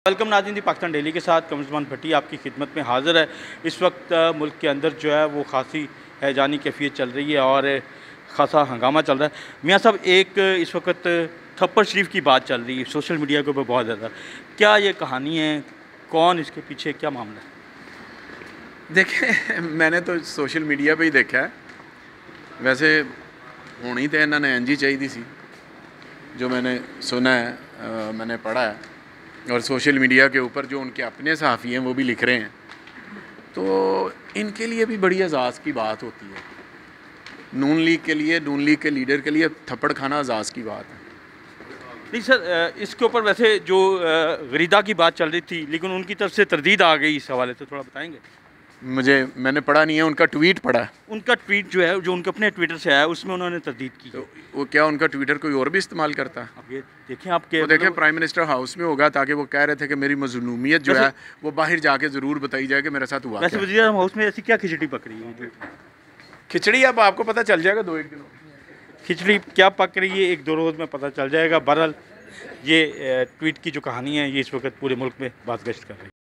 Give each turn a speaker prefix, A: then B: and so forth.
A: Welcome नाज़रीन जी, Pakistan daily के साथ कमरुज़्ज़मान भट्टी आपकी खिदमत में हाज़िर है। इस वक्त मुल्क के अंदर जो है वो खासी हैजानी कैफियत चल रही है और ख़ासा हंगामा चल रहा है। मियाँ साहब, एक इस वक्त थप्पड़ शरीफ की बात चल रही है सोशल मीडिया के ऊपर बहुत ज़्यादा। क्या ये कहानी है? कौन इसके पीछे, क्या मामला है?
B: देखिए मैंने तो सोशल मीडिया पे ही देखा है। वैसे होनी तो इन्होंने एनजी चाहिए सी, जो मैंने सुना है, मैंने पढ़ा है, और सोशल मीडिया के ऊपर जो उनके अपने सहाफ़ी हैं वो भी लिख रहे हैं, तो इनके लिए भी बड़ी एजाज़ की बात होती है। नून लीग के लिए, नून लीग के लीडर के लिए थप्पड़ खाना एजाज़ की बात है।
A: नहीं सर, इसके ऊपर वैसे जो गरीदा की बात चल रही थी, लेकिन उनकी तरफ से तरदीद आ गई इस हवाले से, थोड़ा बताएंगे?
B: मैंने पढ़ा नहीं है, उनका ट्वीट पढ़ा है।
A: उनका ट्वीट जो है, जो उनके अपने ट्विटर से आया, उसमें उन्होंने तरदीद की।
B: तो वो क्या उनका ट्विटर कोई और भी इस्तेमाल करता है?
A: अब ये देखें आपके,
B: वो देखें प्राइम मिनिस्टर हाउस में होगा, ताकि वो कह रहे थे कि मेरी मजलूमियत जो है वो बाहर जाके ज़रूर बताई जाए कि मेरे साथ हुआ।
A: वैसे वज़ीर आज़म हाउस में ऐसी क्या खिचड़ी पक रही है?
B: खिचड़ी अब आपको पता चल जाएगा 2-1 दिनों।
A: खिचड़ी क्या पक रही है 1-2 रोज़ में पता चल जाएगा। बहरहाल ये ट्वीट की जो कहानी है, ये इस वक्त पूरे मुल्क में बाज़गश्त कर रही है।